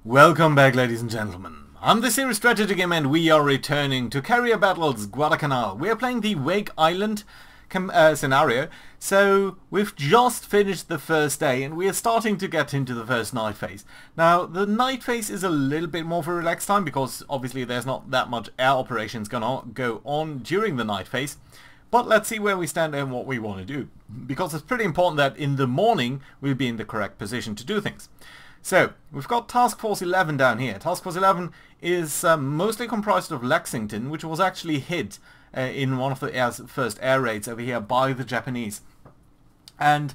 Welcome back, ladies and gentlemen. I'm the Series Strategy Game and we are returning to carrier Battles Guadalcanal. We are playing the Wake Island scenario. So we've just finished the first day and we are starting to get into the first night phase. Now the night phase is a little bit more of a relaxed time because obviously there's not that much air operations gonna go on during the night phase. But let's see where we stand and what we want to do, because it's pretty important that in the morning we'll be in the correct position to do things. So, we've got Task Force 11 down here. Task Force 11 is mostly comprised of Lexington, which was actually hit in one of the first air raids over here by the Japanese. And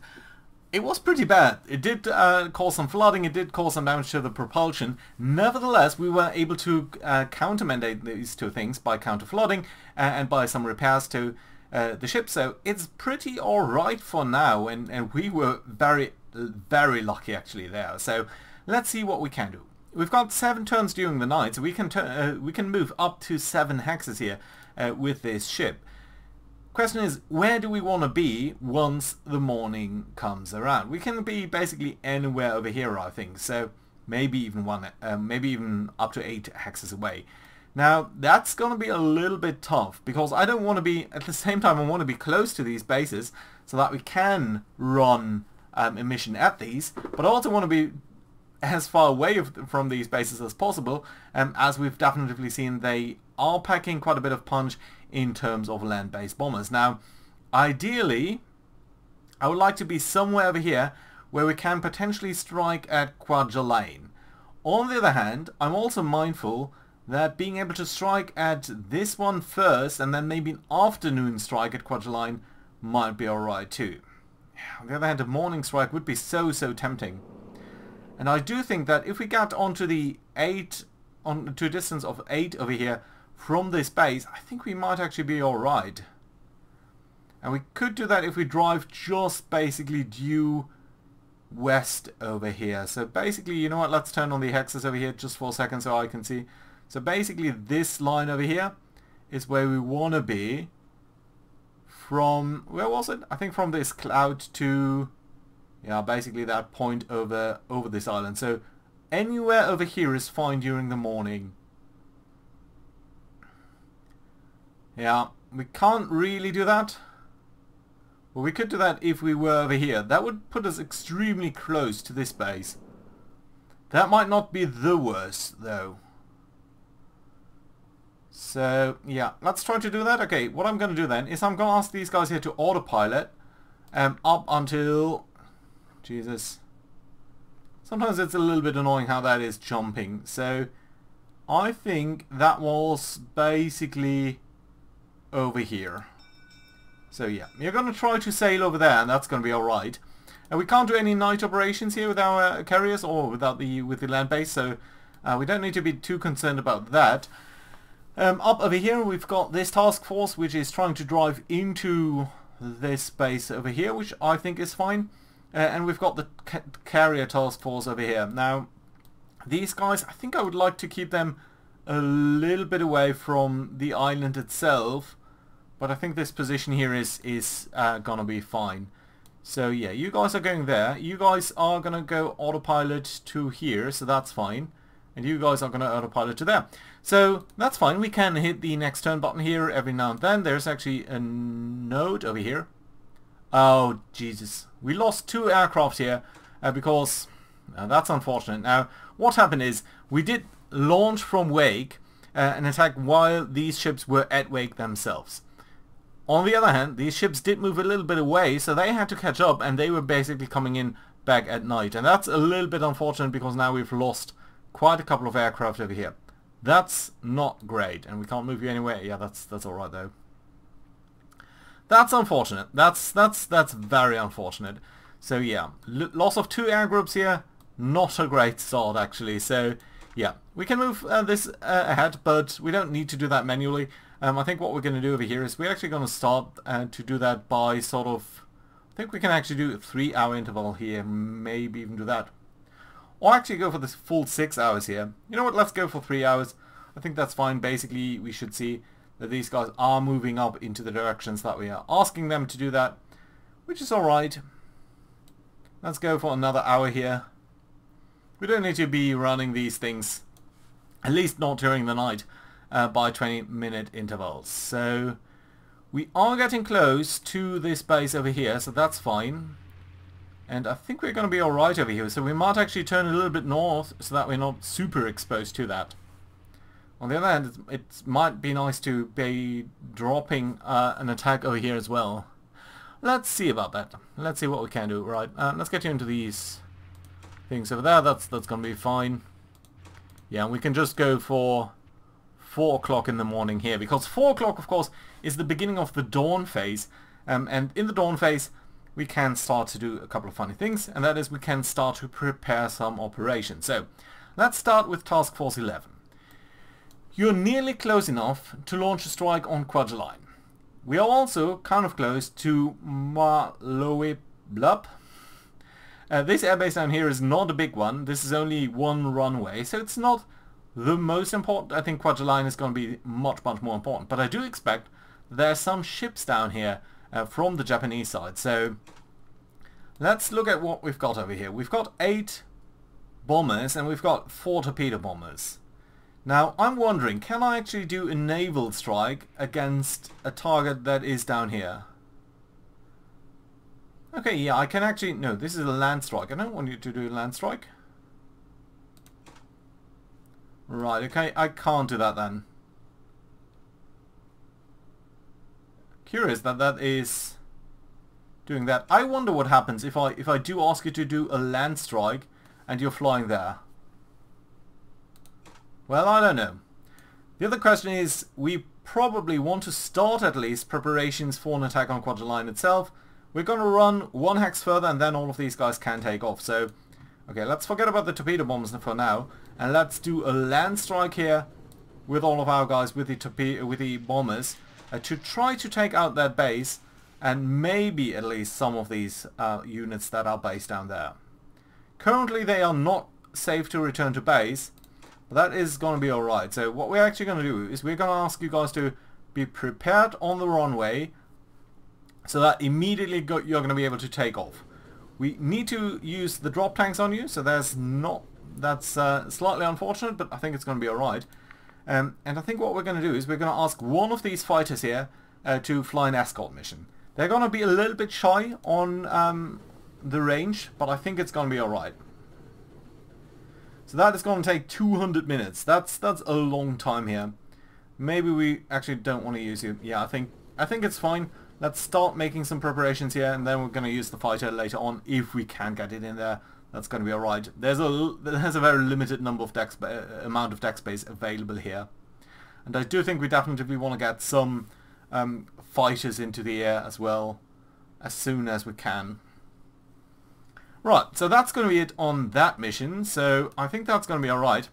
it was pretty bad. It did cause some flooding, it did cause some damage to the propulsion. Nevertheless, we were able to countermandate these two things by counter-flooding and by some repairs to the ship. So, it's pretty alright for now, and we were very lucky actually there. So let's see what we can do. We've got 7 turns during the night, so we can move up to 7 hexes here with this ship. Question is, where do we want to be once the morning comes around? We can be basically anywhere over here, I think. So maybe even maybe even up to 8 hexes away. Now that's going to be a little bit tough because I don't want to be, at the same time I want to be close to these bases so that we can run a mission at these, but I also want to be as far away from these bases as possible, as we've definitely seen they are packing quite a bit of punch in terms of land-based bombers. Now, ideally, I would like to be somewhere over here where we can potentially strike at Kwajalein. On the other hand, I'm also mindful that being able to strike at this one first and then maybe an afternoon strike at Kwajalein might be alright too. On the other hand, a morning strike would be so tempting. And I do think that if we get onto the 8, to a distance of 8 over here from this base, I think we might actually be alright. And we could do that if we drive just basically due west over here. So basically, you know what, let's turn on the hexes over here just for a second so I can see. So basically this line over here is where we want to be. From, where was it? I think from this cloud to, yeah, basically that point over this island. So anywhere over here is fine during the morning. Yeah, we can't really do that. Well, we could do that if we were over here. That would put us extremely close to this base. That might not be the worst, though. So, yeah, let's try to do that. Okay, what I'm going to do then is I'm going to ask these guys here to autopilot up until... Jesus. Sometimes it's a little bit annoying how that is jumping. So, I think that was basically over here. So, yeah, you're going to try to sail over there and that's going to be alright. And we can't do any night operations here with our carriers or with the land base, so we don't need to be too concerned about that. Up over here we've got this task force which is trying to drive into this base over here, which I think is fine. And we've got the carrier task force over here. Now these guys, I think I would like to keep them a little bit away from the island itself, but I think this position here is gonna be fine. So yeah, you guys are going there. You guys are gonna go autopilot to here, so that's fine. And you guys are going to autopilot to there. So that's fine. We can hit the next turn button here every now and then. There's actually a note over here. Oh, Jesus. We lost 2 aircraft here because that's unfortunate. Now, what happened is we did launch from Wake an attack while these ships were at Wake themselves. On the other hand, these ships did move a little bit away, so they had to catch up and they were basically coming in back at night. And that's a little bit unfortunate because now we've lost quite a couple of aircraft over here. That's not great, and we can't move you anywhere. Yeah, that's all right though. That's unfortunate. That's very unfortunate. So yeah, loss of 2 air groups here. Not a great start actually. So yeah, we can move this ahead, but we don't need to do that manually. I think what we're going to do over here is we're actually going to start to do that by sort of. I think we can actually do a 3-hour interval here. Maybe even do that. Or actually go for this full 6 hours here. You know what, let's go for 3 hours. I think that's fine. Basically, we should see that these guys are moving up into the directions that we are asking them to do that, which is alright. Let's go for another hour here. We don't need to be running these things, at least not during the night, by 20-minute intervals. So we are getting close to this base over here, so that's fine. And I think we're going to be alright over here, so we might actually turn a little bit north so that we're not super exposed to that. On the other hand, it might be nice to be dropping an attack over here as well. Let's see about that. Let's see what we can do. Right, let's get you into these things over there. That's going to be fine. Yeah, and we can just go for 4 o'clock in the morning here, because 4 o'clock, of course, is the beginning of the dawn phase. And in the dawn phase, we can start to do a couple of funny things, and that is we can start to prepare some operations. So, let's start with Task Force 11. You're nearly close enough to launch a strike on Kwajalein. We are also kind of close to Maloe Blup. This airbase down here is not a big one. This is only one runway, so it's not the most important. I think Kwajalein is going to be much more important. But I do expect there's some ships down here from the Japanese side. So let's look at what we've got over here. We've got 8 bombers and we've got 4 torpedo bombers. Now I'm wondering, can I actually do a naval strike against a target that is down here? Okay, yeah, I can actually... No, this is a land strike. I don't want you to do a land strike. Right, okay, I can't do that then. Curious that that is doing that. I wonder what happens if I do ask you to do a land strike and you're flying there. Well, I don't know. The other question is, we probably want to start at least preparations for an attack on Kwajalein itself. We're going to run 1 hex further and then all of these guys can take off. So, okay, let's forget about the torpedo bombs for now. And let's do a land strike here with all of our guys, with the bombers, to try to take out that base and maybe at least some of these units that are based down there. Currently they are not safe to return to base, but that is going to be alright. So what we're actually going to do is we're going to ask you guys to be prepared on the runway so that immediately you're going to be able to take off. We need to use the drop tanks on you, so that's slightly unfortunate, but I think it's going to be alright. And I think what we're going to do is we're going to ask one of these fighters here to fly an escort mission. They're going to be a little bit shy on the range, but I think it's going to be alright. So that is going to take 200 minutes. That's a long time here. Maybe we actually don't want to use you. Yeah, I think it's fine. Let's start making some preparations here, and then we're going to use the fighter later on if we can get it in there. That's going to be alright. There's a very limited number of amount of deck space available here, and I do think we definitely want to get some fighters into the air as well as soon as we can. Right, so that's going to be it on that mission. So I think that's going to be alright.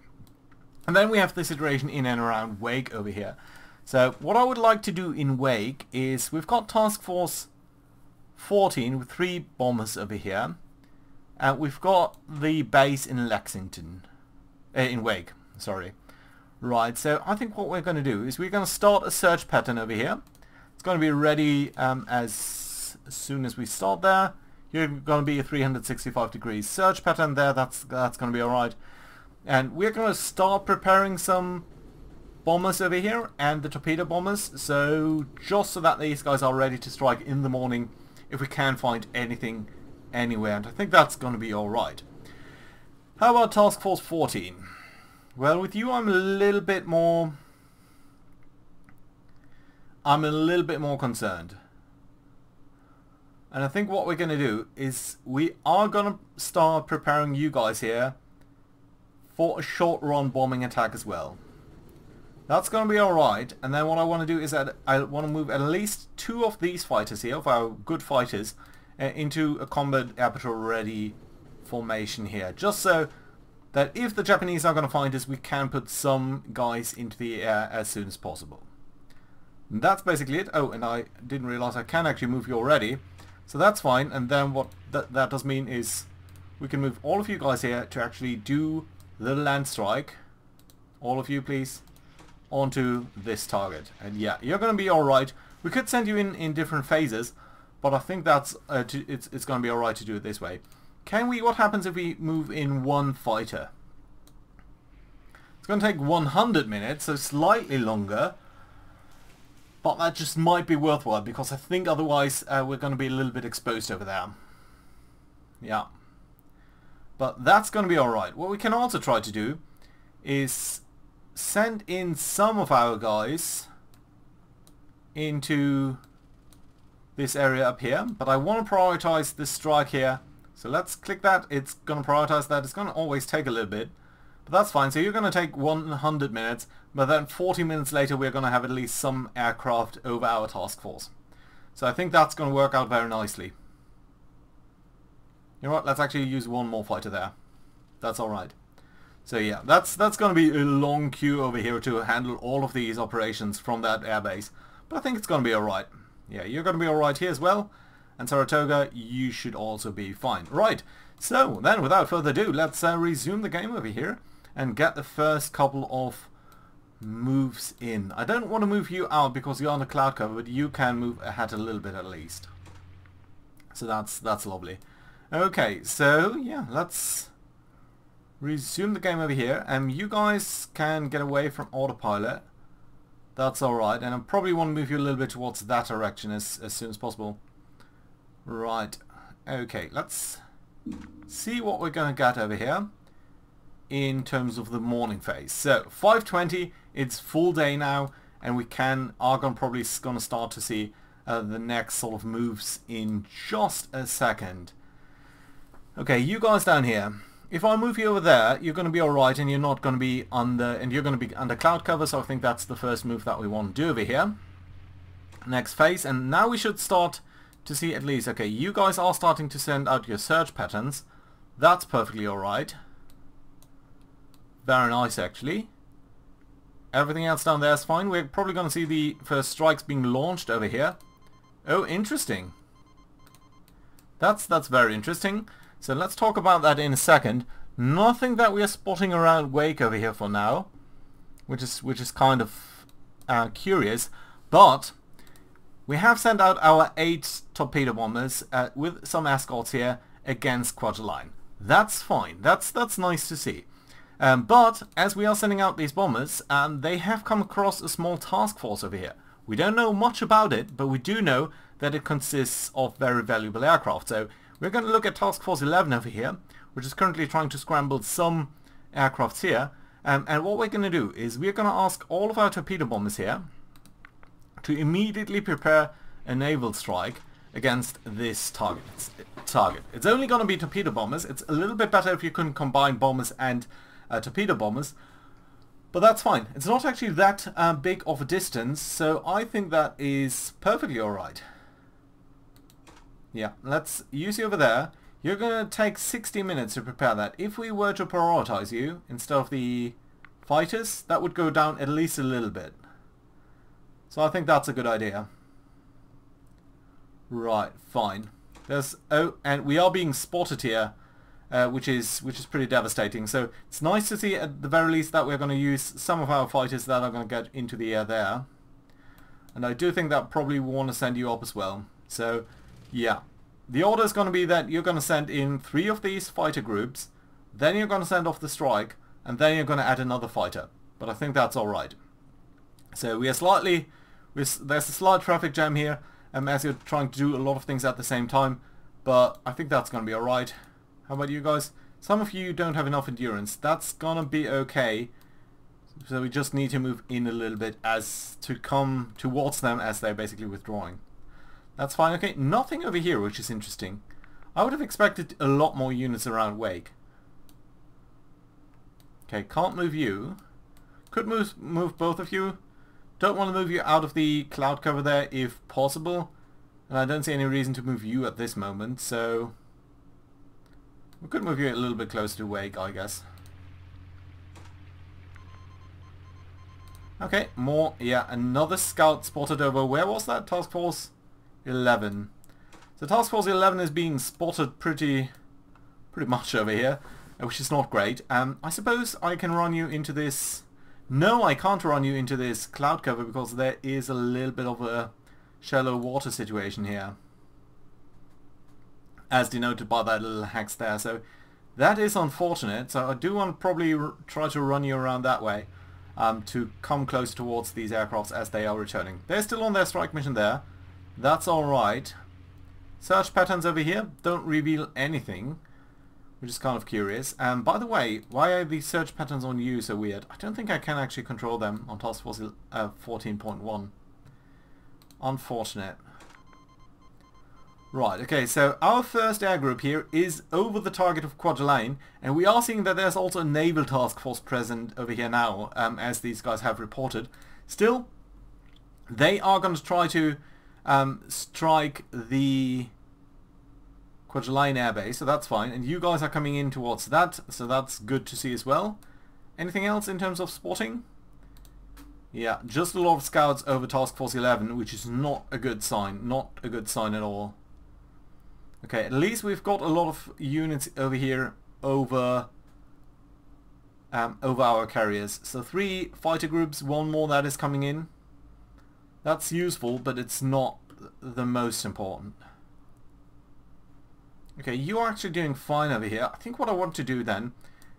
And then we have the situation in and around Wake over here. So what I would like to do in Wake is we've got Task Force 14 with 3 bombers over here. We've got the base in Lexington, in Wake, sorry. Right, so I think what we're going to do is we're going to start a search pattern over here. It's going to be ready as soon as we start there. You're going to be a 365 degrees search pattern there. That's going to be alright. And we're going to start preparing some bombers over here and the torpedo bombers. So just so that these guys are ready to strike in the morning if we can find anything anywhere. And I think that's going to be alright. How about Task Force 14? Well, with you I'm a little bit more concerned. And I think what we're going to do is we are going to start preparing you guys here for a short run bombing attack as well. That's going to be alright. And then what I want to do is that I want to move at least 2 of these fighters here, of our good fighters, into a combat aperture ready formation here. Just so that if the Japanese are going to find us, we can put some guys into the air as soon as possible. And that's basically it. Oh, and I didn't realize I can actually move you already. So that's fine, and then what that does mean is we can move all of you guys here to actually do the land strike, all of you please, onto this target. And yeah, you're going to be alright. We could send you in different phases, but I think that's it's going to be alright to do it this way. Can we... What happens if we move in one fighter? It's going to take 100 minutes, so slightly longer. But that just might be worthwhile, because I think otherwise we're going to be a little bit exposed over there. Yeah. But that's going to be alright. What we can also try to do is send in some of our guys into this area up here. But I want to prioritize this strike here. So let's click that. It's going to prioritize that. It's going to always take a little bit. But that's fine. So you're going to take 100 minutes. But then 40 minutes later we're going to have at least some aircraft over our task force. So I think that's going to work out very nicely. You know what? Let's actually use one more fighter there. That's alright. So yeah, that's going to be a long queue over here to handle all of these operations from that airbase. But I think it's going to be alright. Yeah, you're going to be alright here as well. And Saratoga, you should also be fine. Right, so then without further ado, let's resume the game over here and get the first couple of moves in. I don't want to move you out because you're on the cloud cover, but you can move ahead a little bit at least. So that's lovely. Okay, so yeah, let's resume the game over here. You guys can get away from autopilot. That's alright, and I probably want to move you a little bit towards that direction as soon as possible. Right, okay, let's see what we're going to get over here in terms of the morning phase. So 5:20, it's full day now, and we are probably going to start to see the next sort of moves in just a second. Okay, you guys down here. If I move you over there, you're going to be alright, and you're not going to be you're going to be under cloud cover, so I think that's the first move that we want to do over here. Next phase, and now we should start to see at least, okay, you guys are starting to send out your search patterns. That's perfectly alright. Very nice, actually. Everything else down there is fine. We're probably going to see the first strikes being launched over here. Oh, interesting. That's very interesting. So let's talk about that in a second. Nothing that we are spotting around Wake over here for now, which is kind of curious. But we have sent out our 8 torpedo bombers with some escorts here against Quadriline. That's fine. That's nice to see. But as we are sending out these bombers, they have come across a small task force over here. We don't know much about it, but we do know that it consists of very valuable aircraft. So we're going to look at Task Force 11 over here, which is currently trying to scramble some aircrafts here. And what we're going to do is we're going to ask all of our torpedo bombers here to immediately prepare a naval strike against this target. It's only going to be torpedo bombers. It's a little bit better if you can combine bombers and torpedo bombers, but that's fine. It's not actually that big of a distance, so I think that is perfectly alright. Yeah, let's use you over there. You're going to take 60 minutes to prepare that. If we were to prioritize you instead of the fighters, that would go down at least a little bit. So I think that's a good idea. Right, fine. And we are being spotted here, which is pretty devastating. So it's nice to see at the very least that we're going to use some of our fighters that are going to get into the air there. And I do think that probably we want to send you up as well. So yeah, the order is going to be that you're going to send in 3 of these fighter groups, then you're going to send off the strike, and then you're going to add another fighter. But I think that's alright. So there's a slight traffic jam here, as you're trying to do a lot of things at the same time, but I think that's going to be alright. How about you guys? Some of you don't have enough endurance. That's going to be okay. So we just need to move in a little bit as to come towards them as they're basically withdrawing. That's fine. Okay, nothing over here, which is interesting. I would have expected a lot more units around Wake. Okay, can't move you. Could move both of you. Don't want to move you out of the cloud cover there if possible. And I don't see any reason to move you at this moment, so we could move you a little bit closer to Wake, I guess. Okay, more. Yeah, another scout spotted over. Where was that? Task Force 11. So Task Force 11 is being spotted pretty much over here, which is not great. I suppose I can run you into this... No, I can't run you into this cloud cover because there is a little bit of a shallow water situation here. as denoted by that little hex there. So that is unfortunate. So I do want to probably try to run you around that way to come close towards these aircrafts as they are returning. They're still on their strike mission there. That's alright. Search patterns over here don't reveal anything, which is kind of curious. By the way, why are these search patterns on you so weird? I don't think I can actually control them on Task Force 14.1. Unfortunate. Right, okay, so our first air group here is over the target of Kwajalein, and we are seeing that there's also a naval task force present over here now, as these guys have reported. Still, they are going to try to strike the Kwajalein airbase, so that's fine, and you guys are coming in towards that, so that's good to see as well. Anything else in terms of spotting? Yeah, just a lot of scouts over Task Force 11, which is not a good sign, not a good sign at all. Okay, at least we've got a lot of units over here over our carriers. So 3 fighter groups, 1 more that is coming in. That's useful, but it's not the most important. Okay, you're actually doing fine over here. I think what I want to do then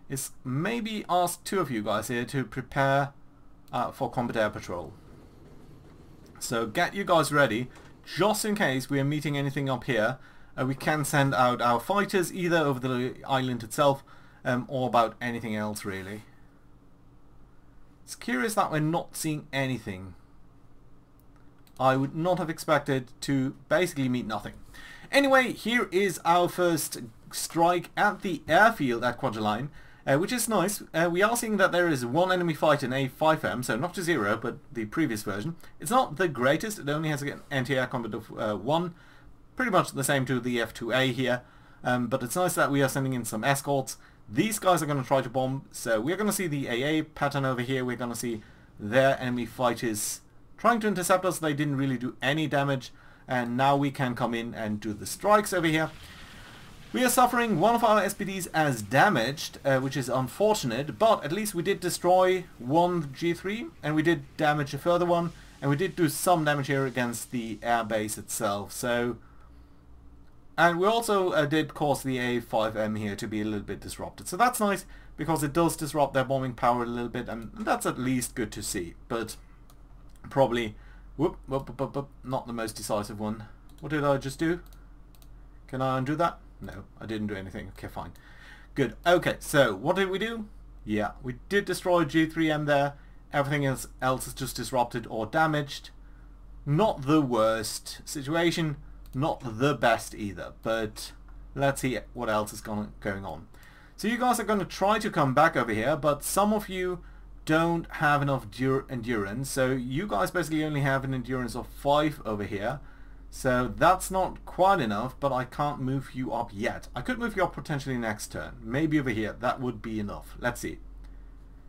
is maybe ask 2 of you guys here to prepare for combat air patrol. So get you guys ready, just in case we are meeting anything up here. We can send out our fighters either over the island itself or about anything else really. It's curious that we're not seeing anything. I would not have expected to basically meet nothing. Anyway, here is our first strike at the airfield at Kwajalein, which is nice. We are seeing that there is 1 enemy fighter in A5M, so not to 0, but the previous version. It's not the greatest, it only has an anti-air combat of 1. Pretty much the same to the F2A here, but it's nice that we are sending in some escorts. These guys are going to try to bomb, so we're going to see the AA pattern over here. We're going to see their enemy fighters trying to intercept us. They didn't really do any damage, and now we can come in and do the strikes over here. We are suffering one of our SPDs as damaged, which is unfortunate, but at least we did destroy 1 G3, and we did damage a further one, and we did do some damage here against the airbase itself. So. And we also did cause the A5M here to be a little bit disrupted. So that's nice, because it does disrupt their bombing power a little bit, and that's at least good to see. But probably, not the most decisive one. What did I just do? Can I undo that? No, I didn't do anything. Okay, fine. Good. Okay, so what did we do? Yeah, we did destroy G3M there. Everything else is just disrupted or damaged. Not the worst situation. Not the best either, but let's see what else is going on. So you guys are going to try to come back over here, but some of you don't have enough endurance, so you guys basically only have an endurance of 5 over here. So that's not quite enough, but I can't move you up yet. I could move you up potentially next turn. Maybe over here, that would be enough. Let's see.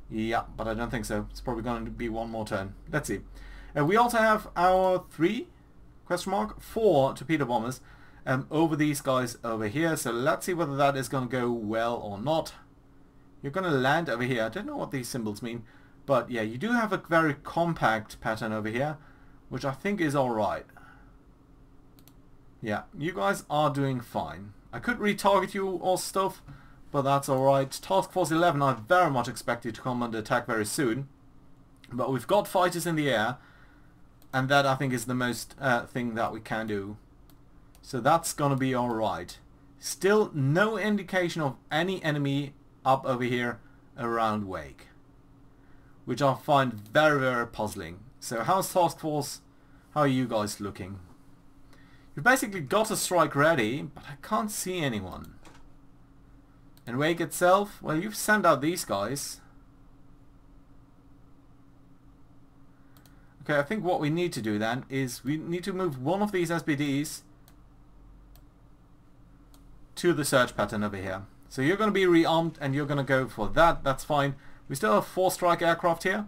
Yeah, but I don't think so. It's probably going to be 1 more turn. Let's see. We also have our 4 torpedo bombers over these guys over here, so let's see whether that is going to go well or not. You're going to land over here. I don't know what these symbols mean, but yeah, you do have a very compact pattern over here, which I think is alright. Yeah, you guys are doing fine. I could retarget you or stuff, but that's alright. Task Force 11 I very much expect you to come under attack very soon, but we've got fighters in the air, and that I think is the most thing that we can do. So that's gonna be alright. Still no indication of any enemy up over here around Wake, which I find very, very puzzling. So how's Task Force? How are you guys looking? You've basically got a strike ready, but I can't see anyone. And Wake itself, well, you've sent out these guys. Okay, I think what we need to do then is we need to move one of these SPDs to the search pattern over here. So you're going to be rearmed and you're going to go for that. That's fine. We still have 4 strike aircraft here.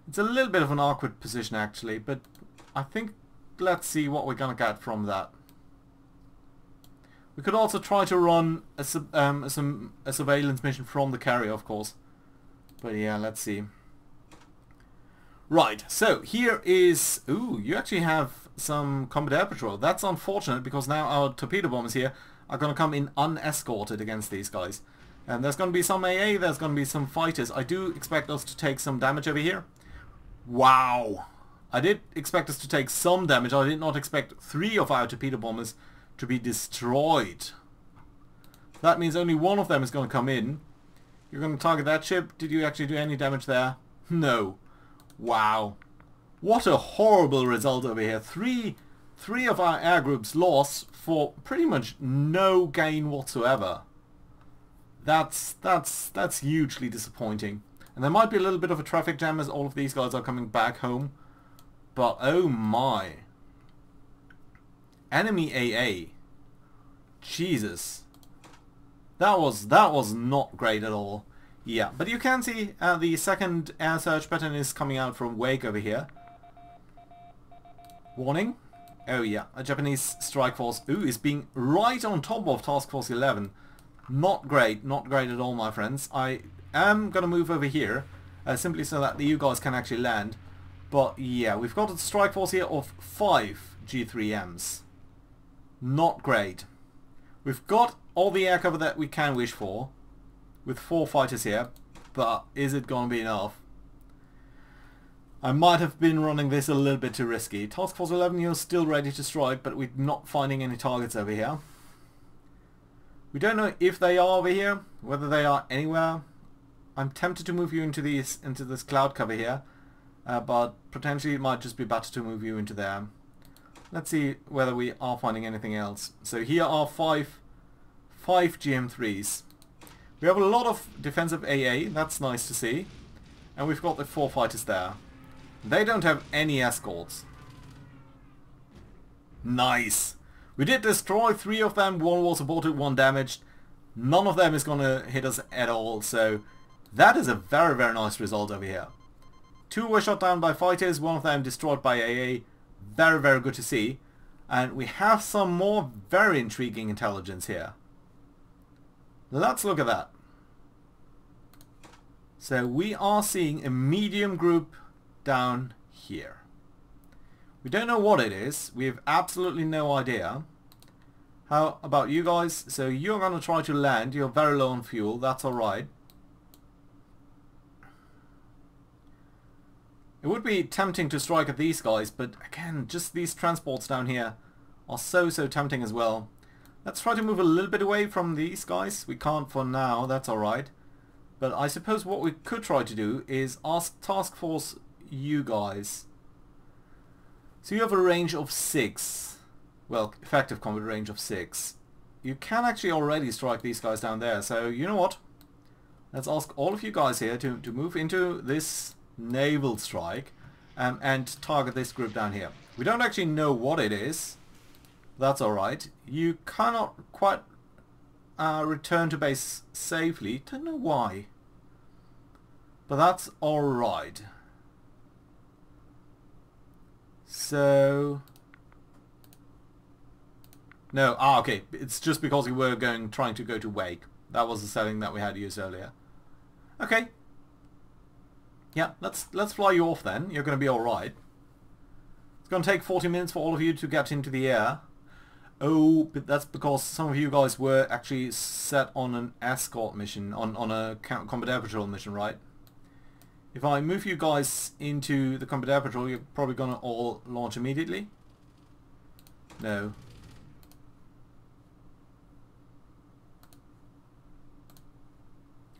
It's a little bit of an awkward position actually, but I think let's see what we're going to get from that. We could also try to run a surveillance mission from the carrier, of course. But yeah, let's see. Right, so here is... Ooh, you actually have some combat air patrol. That's unfortunate because now our torpedo bombers here are going to come in unescorted against these guys. And there's going to be some AA, there's going to be some fighters. I do expect us to take some damage over here. Wow! I did expect us to take some damage. I did not expect 3 of our torpedo bombers to be destroyed. That means only one of them is going to come in. You're going to target that ship. Did you actually do any damage there? No. Wow. What a horrible result over here. Three of our air groups lost for pretty much no gain whatsoever. That's hugely disappointing. And there might be a little bit of a traffic jam as all of these guys are coming back home. But oh my. Enemy AA. Jesus. That was not great at all. Yeah, but you can see the second air search pattern is coming out from Wake over here. Warning. Oh yeah, a Japanese strike force is being right on top of Task Force 11. Not great at all, my friends. I am going to move over here, simply so that you guys can actually land. But yeah, we've got a strike force here of 5 G3Ms. Not great. We've got all the air cover that we can wish for, with 4 fighters here, but is it going to be enough? I might have been running this a little bit too risky. Task Force 11, you're still ready to strike, but we're not finding any targets over here. We don't know if they are over here, whether they are anywhere. I'm tempted to move you into this cloud cover here, but potentially it might just be better to move you into there. Let's see whether we are finding anything else. So here are 5 GM3s. We have a lot of defensive AA, that's nice to see. And we've got the 4 fighters there. They don't have any escorts. Nice! We did destroy 3 of them, 1 was aborted, 1 damaged. None of them is going to hit us at all, so that is a very, very nice result over here. 2 were shot down by fighters, 1 of them destroyed by AA. Very, very good to see. And we have some more very intriguing intelligence here. Let's look at that. So we are seeing a medium group down here. We don't know what it is. We have absolutely no idea. How about you guys? So you're going to try to land. You're very low on fuel. That's alright. It would be tempting to strike at these guys, but again, just these transports down here are so tempting as well. Let's try to move a little bit away from these guys. We can't for now. That's alright. But I suppose what we could try to do is ask Task Force you guys. So you have a range of 6. Well, effective combat range of 6. You can actually already strike these guys down there. So you know what? Let's ask all of you guys here to move into this naval strike and target this group down here. We don't actually know what it is. That's alright. You cannot quite return to base safely. Don't know why. But that's alright. So... No, okay. It's just because we were trying to go to Wake. That was the setting that we had used earlier. Okay. Yeah, let's fly you off then. You're going to be alright. It's going to take 40 minutes for all of you to get into the air. Oh, but that's because some of you guys were actually set on an escort mission, on a combat air patrol mission, right? If I move you guys into the combat air patrol, you're probably going to all launch immediately. No.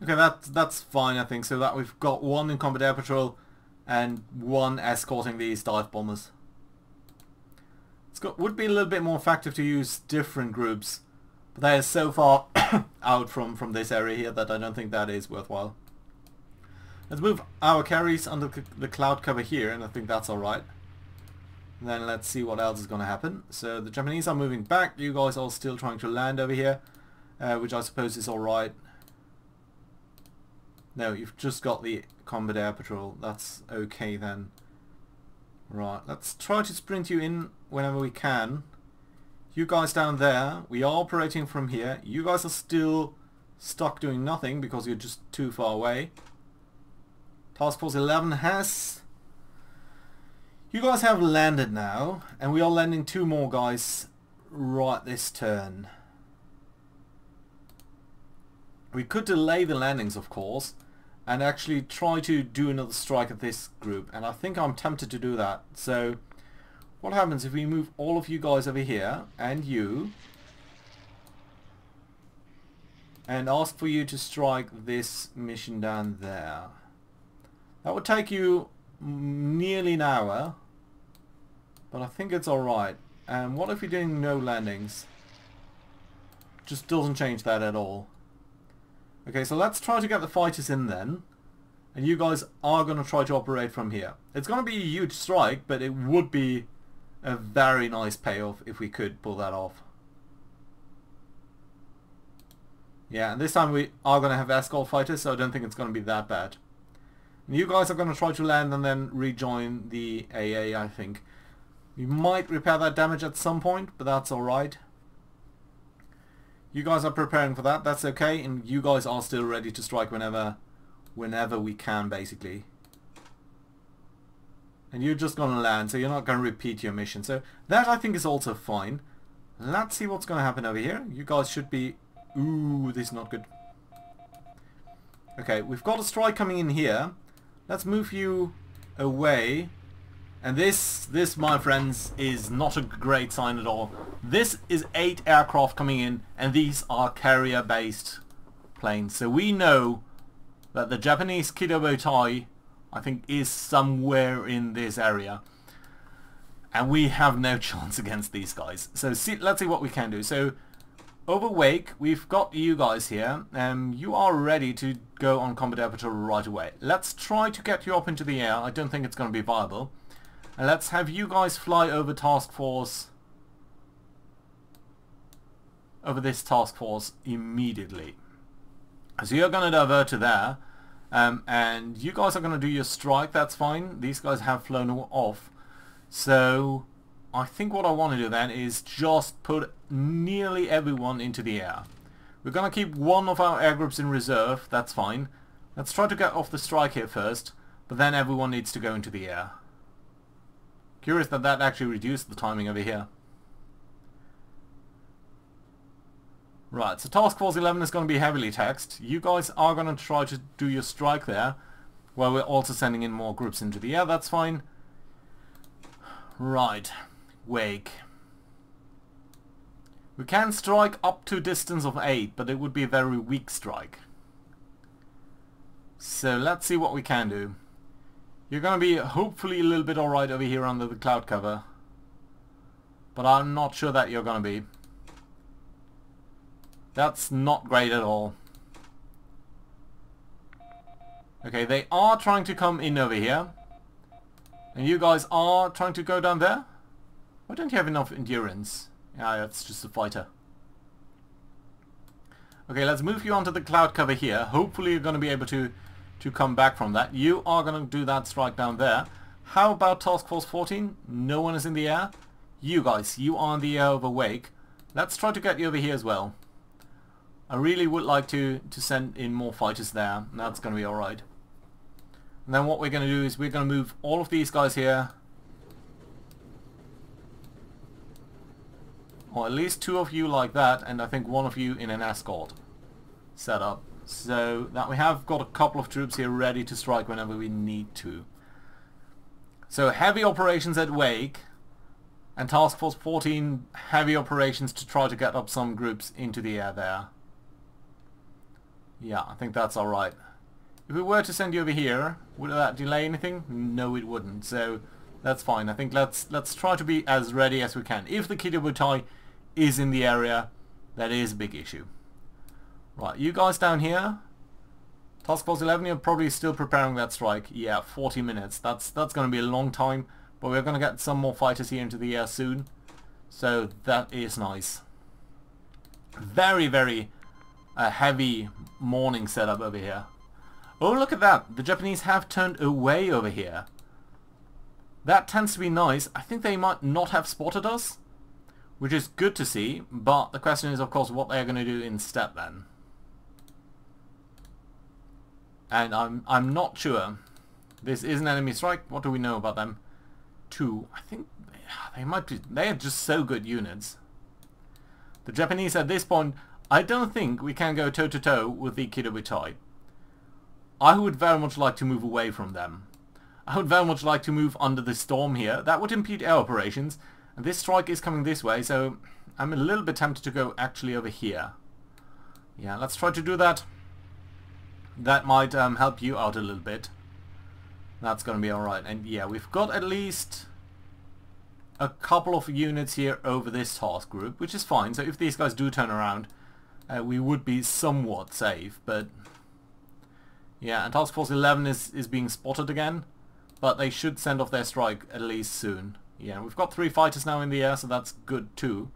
Okay, that's fine, I think. So that we've got 1 in combat air patrol and 1 escorting these dive bombers. Would be a little bit more effective to use different groups, but they are so far out from this area here that I don't think that is worthwhile. Let's move our carries under the cloud cover here, and I think that's alright. Then let's see what else is going to happen. So the Japanese are moving back. You guys are still trying to land over here, which I suppose is alright. No, you've just got the combat air patrol. That's okay then. Right, let's try to sprint you in whenever we can. You guys down there, we are operating from here. You guys are still stuck doing nothing because you're just too far away. Task Force 11 has... You guys have landed now, and we are landing 2 more guys right this turn. We could delay the landings, of course, and actually try to do another strike at this group, and I think I'm tempted to do that. So what happens if we move all of you guys over here, and you, and ask for you to strike this mission down there? That would take you nearly an hour, but I think it's alright. And what if we're doing no landings? Just doesn't change that at all. Okay, so let's try to get the fighters in then, and you guys are going to try to operate from here. It's going to be a huge strike, but it would be a very nice payoff if we could pull that off. Yeah, and this time we are going to have escort fighters, so I don't think it's going to be that bad. And you guys are going to try to land and then rejoin the AA, I think. We might repair that damage at some point, but that's alright. You guys are preparing for that, that's okay, and you guys are still ready to strike whenever we can, basically. And you're just going to land, so you're not going to repeat your mission. So that I think is also fine. Let's see what's going to happen over here. You guys should be... Ooh, this is not good. Okay, we've got a strike coming in here. Let's move you away. And this, my friends, is not a great sign at all. This is 8 aircraft coming in, and these are carrier-based planes. So we know that the Japanese Kidō Butai, I think, is somewhere in this area. And we have no chance against these guys. So let's see what we can do. So over Wake, we've got you guys here. You are ready to go on combat air patrol right away. Let's try to get you up into the air. I don't think it's going to be viable. And let's have you guys fly over task force, over this task force immediately. So you're going to divert to there, and you guys are going to do your strike. That's fine. These guys have flown off. So I think what I want to do then is just put nearly everyone into the air. We're going to keep one of our air groups in reserve. That's fine. Let's try to get off the strike here first, but then everyone needs to go into the air. Curious that that actually reduced the timing over here. Right, so Task Force 11 is going to be heavily taxed. You guys are going to try to do your strike there, while we're also sending in more groups into the air. That's fine. Right, Wake. We can strike up to a distance of 8, but it would be a very weak strike. So let's see what we can do. You're going to be hopefully a little bit alright over here under the cloud cover. But I'm not sure that you're going to be. That's not great at all. Okay, they are trying to come in over here. And you guys are trying to go down there? Why don't you have enough endurance? Yeah, that's just a fighter. Okay, let's move you onto the cloud cover here. Hopefully you're going to be able to come back from that. You are going to do that strike down there. How about Task Force 14? No one is in the air. You guys, you are in the air over Wake. Let's try to get you over here as well. I really would like to send in more fighters there. That's going to be alright. And then what we're going to do is we're going to move all of these guys here. Or at least 2 of you like that, and I think 1 of you in an escort setup. So that we have got a couple of troops here ready to strike whenever we need to. So heavy operations at Wake, and Task Force 14 heavy operations to try to get up some groups into the air there. Yeah, I think that's alright. If we were to send you over here, would that delay anything? No, it wouldn't. So that's fine. I think let's try to be as ready as we can. If the Kidō Butai is in the area, that is a big issue. Right, you guys down here. Task Force 11, you're probably still preparing that strike. Yeah, 40 minutes. That's going to be a long time, but we're going to get some more fighters here into the air soon. So that is nice. Very, very heavy morning setup over here. Oh, look at that. The Japanese have turned away over here. That tends to be nice. I think they might not have spotted us, which is good to see, but the question is, of course, what they're going to do instead then. And I'm not sure. This is an enemy strike. What do we know about them? 2. I think they might be... They are just so good units. The Japanese at this point, I don't think we can go toe-to-toe with the Kidō Butai. I would very much like to move away from them. I would very much like to move under the storm here. That would impede air operations. And this strike is coming this way, so I'm a little bit tempted to go actually over here. Yeah, let's try to do that. That might help you out a little bit. That's going to be alright. And yeah, we've got at least a couple of units here over this task group, which is fine. So if these guys do turn around, we would be somewhat safe. But yeah, and Task Force 11 is being spotted again. But they should send off their strike at least soon. Yeah, we've got 3 fighters now in the air, so that's good too.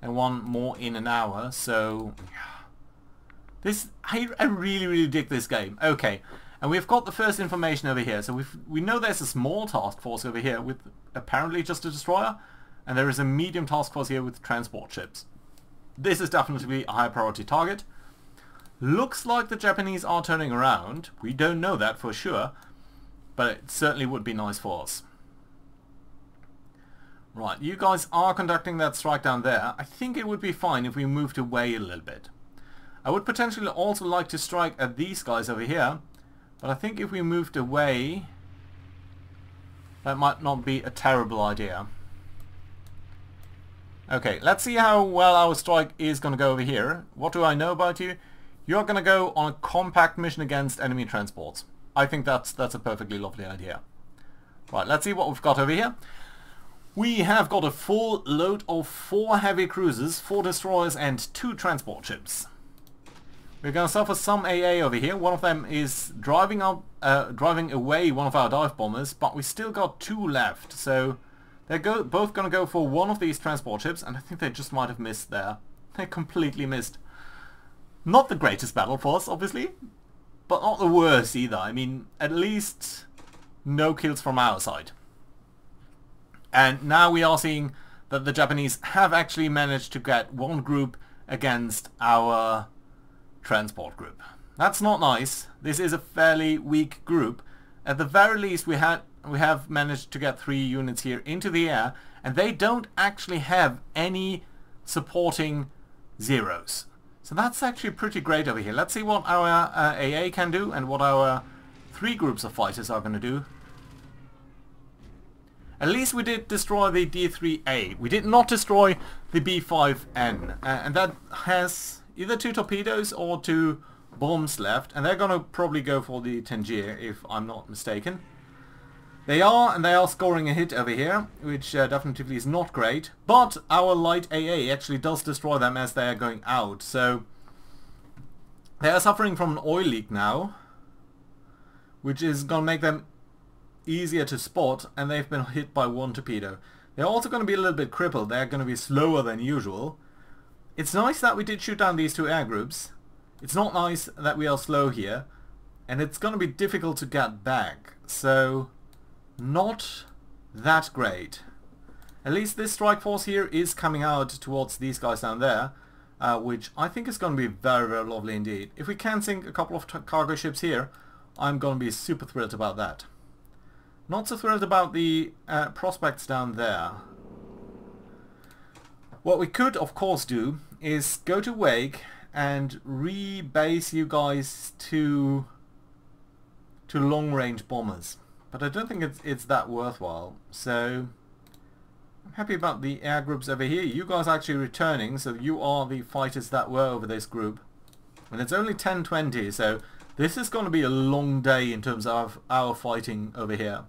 And 1 more in an hour, so... This, I really, really dig this game. Okay, and we've got the first information over here. So we know there's a small task force over here with apparently just a destroyer. And there is a medium task force here with transport ships. This is definitely a high priority target. Looks like the Japanese are turning around. We don't know that for sure. But it certainly would be nice for us. Right, you guys are conducting that strike down there. I think it would be fine if we moved away a little bit. I would potentially also like to strike at these guys over here. But I think if we moved away, that might not be a terrible idea. Okay, let's see how well our strike is going to go over here. What do I know about you? You're going to go on a compact mission against enemy transports. I think that's a perfectly lovely idea. Right, let's see what we've got over here. We have got a full load of 4 heavy cruisers, 4 destroyers and 2 transport ships. We're going to suffer some AA over here. One of them is driving away one of our dive bombers, but we still got 2 left. So they're both going to go for one of these transport ships, and I think they just might have missed there. They completely missed. Not the greatest battle for us, obviously. But not the worst either. I mean, at least no kills from our side. And now we are seeing that the Japanese have actually managed to get 1 group against our transport group. That's not nice. This is a fairly weak group. At the very least we have managed to get 3 units here into the air, and they don't actually have any supporting zeros. So that's actually pretty great over here. Let's see what our AA can do and what our 3 groups of fighters are going to do. At least we did destroy the D3A. We did not destroy the B5N. And that has either 2 torpedoes or 2 bombs left. And they're going to probably go for the Tangier, if I'm not mistaken. They are, and they are scoring a hit over here, which definitely is not great. But our light AA actually does destroy them as they are going out. So they are suffering from an oil leak now, which is going to make them easier to spot, and they've been hit by 1 torpedo. They're also going to be a little bit crippled. They're going to be slower than usual. It's nice that we did shoot down these 2 air groups. It's not nice that we are slow here, and it's going to be difficult to get back. So not that great. At least this strike force here is coming out towards these guys down there, which I think is going to be very, very lovely indeed. If we can sink a couple of cargo ships here, I'm going to be super thrilled about that. Not so thrilled about the prospects down there. What we could of course do is go to Wake and rebase you guys to long-range bombers. But I don't think it's that worthwhile. So I'm happy about the air groups over here. You guys are actually returning, so you are the fighters that were over this group. And it's only 10:20, so this is going to be a long day in terms of our fighting over here.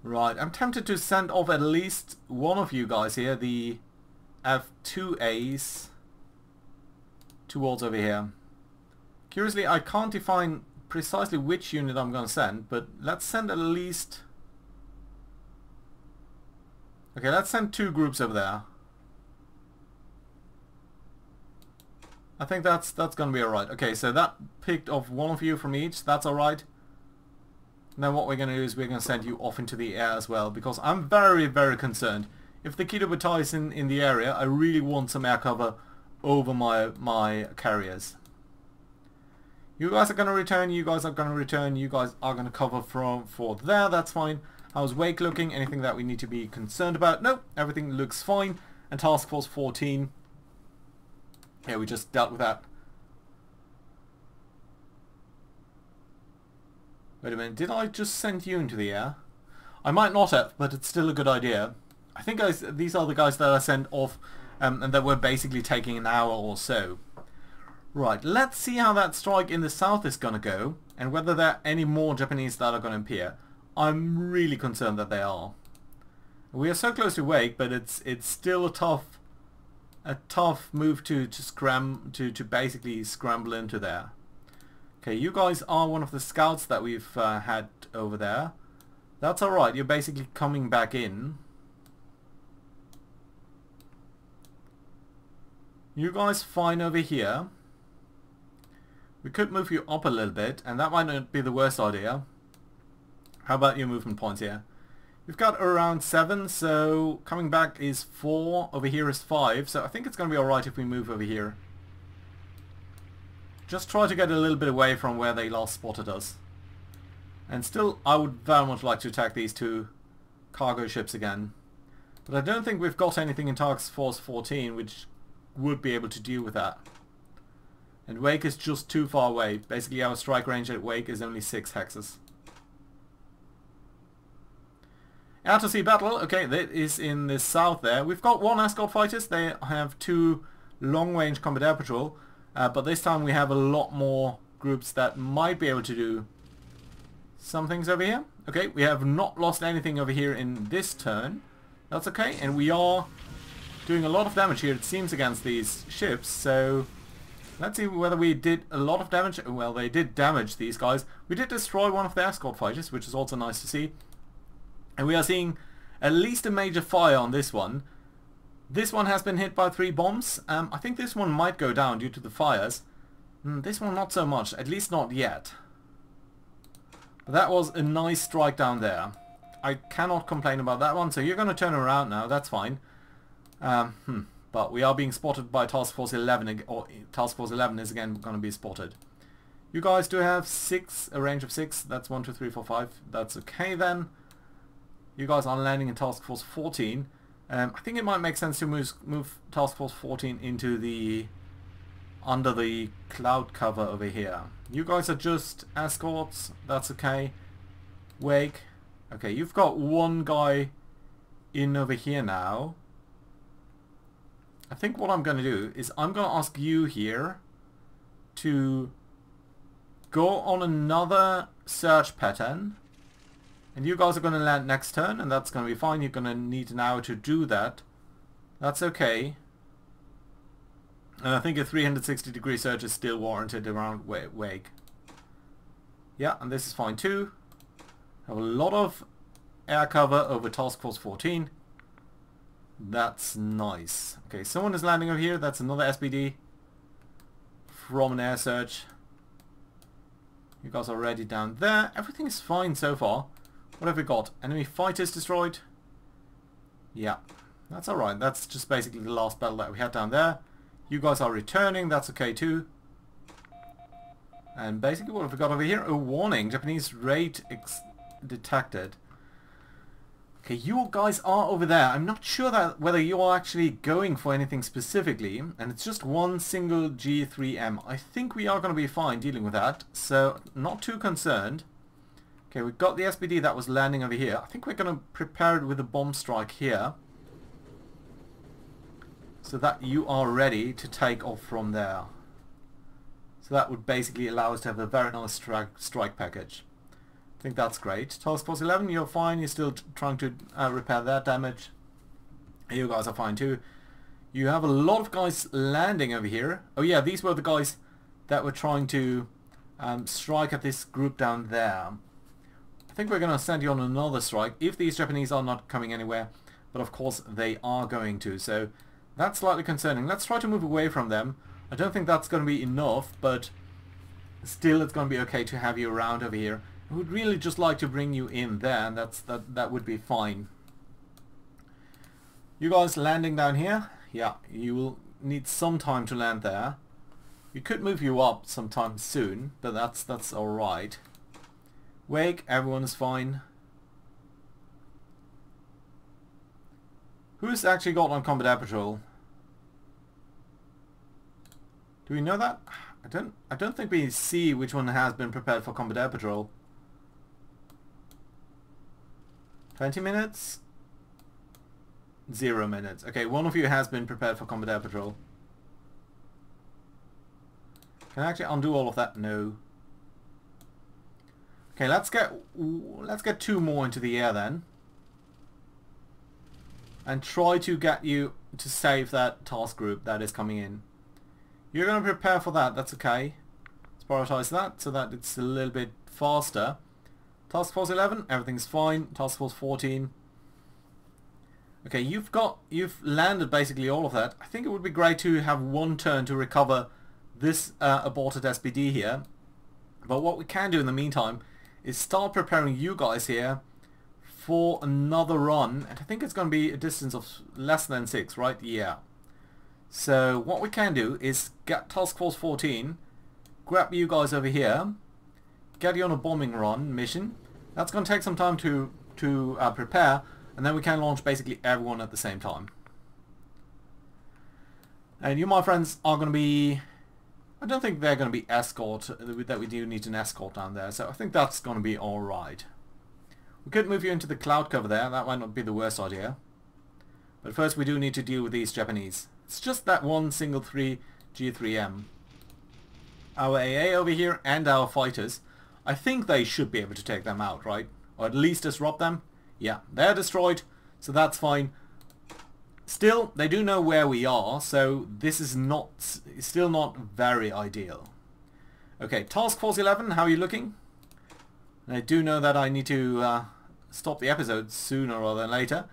Right, I'm tempted to send off at least one of you guys here, the F2As, towards over here. Curiously, I can't define precisely which unit I'm going to send, but let's send at least... Okay, let's send 2 groups over there. I think that's going to be alright. Okay, so that picked off 1 of you from each. That's alright. Then what we're going to do is we're going to send you off into the air as well, because I'm very, very concerned. If the Kidō Butai is in the area, I really want some air cover over my carriers. You guys are going to return, you guys are going to return, you guys are going to cover for there, that's fine. How's Wake looking? Anything that we need to be concerned about? No, everything looks fine. And Task Force 14. Yeah, we just dealt with that. Wait a minute, did I just send you into the air? I might not have, but it's still a good idea. I think these are the guys that I sent off and that were basically taking an hour or so. Right, let's see how that strike in the south is going to go and whether there are any more Japanese that are going to appear. I'm really concerned that they are. We are so close to Wake, but it's still a tough move to basically scramble into there. Okay, you guys are one of the scouts that we've had over there. That's alright, you're basically coming back in. You guys fine over here. We could move you up a little bit, and that might not be the worst idea. How about your movement points here? We've got around 7, so coming back is 4, over here is 5, so I think it's going to be alright if we move over here. Just try to get a little bit away from where they last spotted us. And still, I would very much like to attack these 2 cargo ships again. But I don't think we've got anything in Task Force 14 which would be able to deal with that. And Wake is just too far away. Basically our strike range at Wake is only 6 hexes. Out to sea battle, okay, that is in the south there. We've got 1 escort fighters, they have 2 long range combat air patrol. But this time we have a lot more groups that might be able to do some things over here. Okay, we have not lost anything over here in this turn. That's okay, and we are doing a lot of damage here, it seems, against these ships. So let's see whether we did a lot of damage. Well, they did damage these guys. We did destroy one of the escort fighters, which is also nice to see. And we are seeing at least a major fire on this one. This one has been hit by 3 bombs. I think this one might go down due to the fires. This one not so much, at least not yet. But that was a nice strike down there. I cannot complain about that one, so you're going to turn around now, that's fine. But we are being spotted by Task Force 11, or Task Force 11 is again going to be spotted. You guys do have 6, a range of 6, that's 1, 2, 3, 4, 5, that's okay then. You guys are landing in Task Force 14. I think it might make sense to move Task Force 14 into the under the cloud cover over here. You guys are just escorts, that's okay. Wake. Okay, you've got 1 guy in over here now. I think what I'm going to do is I'm going to ask you here to go on another search pattern. And you guys are going to land next turn, and that's going to be fine. You're going to need an hour to do that. That's okay. And I think a 360-degree search is still warranted around Wake. Yeah, and this is fine too. Have a lot of air cover over Task Force 14. That's nice. Okay, someone is landing over here. That's another SBD from an air search. You guys are already down there. Everything is fine so far. What have we got? Enemy fighters destroyed? Yeah, that's alright. That's just basically the last battle that we had down there. You guys are returning. That's okay too. And basically what have we got over here? A warning. Japanese raid detected. Okay, you guys are over there. I'm not sure that whether you're actually going for anything specifically. And it's just 1 single G3M. I think we are going to be fine dealing with that. So, not too concerned. Okay, we've got the SBD that was landing over here. I think we're going to prepare it with a bomb strike here. So that you are ready to take off from there. So that would basically allow us to have a very nice strike package. I think that's great. Task Force 11, you're fine. You're still trying to repair that damage. You guys are fine too. You have a lot of guys landing over here. Oh yeah, these were the guys that were trying to strike at this group down there. I think we're going to send you on another strike if these Japanese are not coming anywhere. But of course they are going to. So that's slightly concerning. Let's try to move away from them. I don't think that's going to be enough, but still it's going to be okay to have you around over here. I would really just like to bring you in there, and that would be fine. You guys landing down here? Yeah, you will need some time to land there. We could move you up sometime soon, but that's alright. Wake, everyone is fine. Who's actually got on combat air patrol? Do we know that? I don't think we see which one has been prepared for combat air patrol. 20 minutes? 0 minutes. Okay, one of you has been prepared for combat air patrol. Can I actually undo all of that? No. Okay, let's get 2 more into the air then. And try to get you to save that task group that is coming in. You're going to prepare for that, that's okay. Let's prioritize that so that it's a little bit faster. Task Force 11, everything's fine. Task Force 14. Okay, you've landed basically all of that. I think it would be great to have one turn to recover this aborted SPD here. But what we can do in the meantime is start preparing you guys here for another run. And I think it's going to be a distance of less than 6, right? Yeah. So what we can do is get Task Force 14, grab you guys over here, get you on a bombing run mission. That's going to take some time to prepare, and then we can launch basically everyone at the same time. And you, my friends, are going to be... I don't think they're going to be escort, that we do need an escort down there, so I think that's going to be alright. We could move you into the cloud cover there, that might not be the worst idea. But first we do need to deal with these Japanese. It's just that one single G3M. Our AA over here and our fighters, I think they should be able to take them out, right? Or at least disrupt them. Yeah, they're destroyed, so that's fine. Still, they do know where we are, so this is still not very ideal. Okay, Task Force 11, how are you looking? I do know that I need to stop the episode sooner rather than later.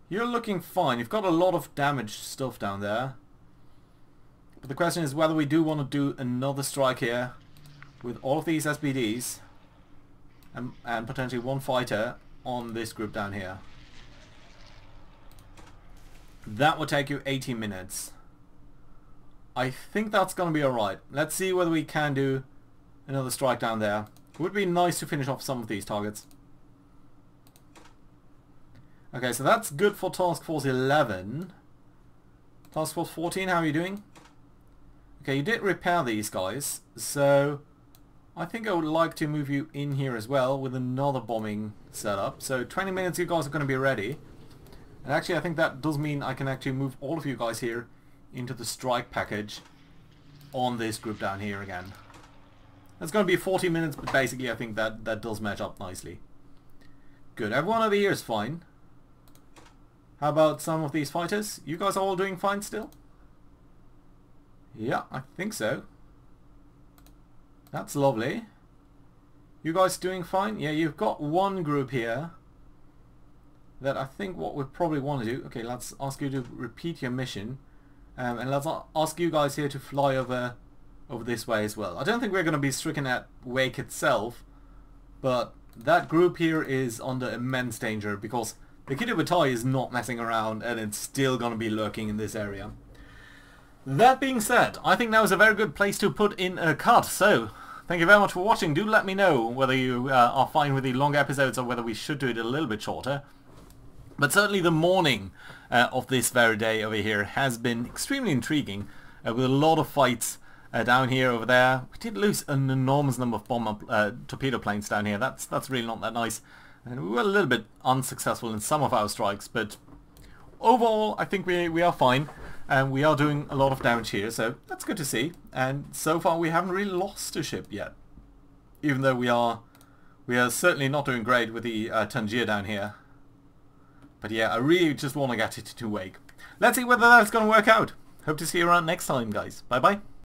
You're looking fine. You've got a lot of damaged stuff down there. But the question is whether we do want to do another strike here with all of these SBDs and potentially one fighter on this group down here. That would take you 80 minutes. I think that's going to be alright. Let's see whether we can do another strike down there. It would be nice to finish off some of these targets. Okay, so that's good for Task Force 11. Task Force 14, how are you doing? Okay, you did repair these guys, so I think I would like to move you in here as well with another bombing setup. So 20 minutes you guys are going to be ready. And actually I think that does mean I can actually move all of you guys here into the strike package on this group down here again. It's going to be 40 minutes, but basically I think that does match up nicely. Good, everyone over here is fine. How about some of these fighters? You guys are all doing fine still? Yeah, I think so. That's lovely. You guys doing fine? Yeah, you've got one group here that I think what we probably want to do... Okay, let's ask you to repeat your mission. And let's ask you guys here to fly over this way as well. I don't think we're going to be stricken at Wake itself, but that group here is under immense danger because the Kidō Butai is not messing around and it's still going to be lurking in this area. That being said, I think now is a very good place to put in a cut. So, thank you very much for watching. Do let me know whether you are fine with the long episodes or whether we should do it a little bit shorter. But certainly the morning of this very day over here has been extremely intriguing with a lot of fights down here, over there. We did lose an enormous number of torpedo planes down here. That's really not that nice. And we were a little bit unsuccessful in some of our strikes, but overall I think we are fine. And we are doing a lot of damage here, so that's good to see. And so far we haven't really lost a ship yet. Even though we are certainly not doing great with the Tangier down here. But yeah, I really just want to get it to Wake. Let's see whether that's going to work out. Hope to see you around next time, guys. Bye bye.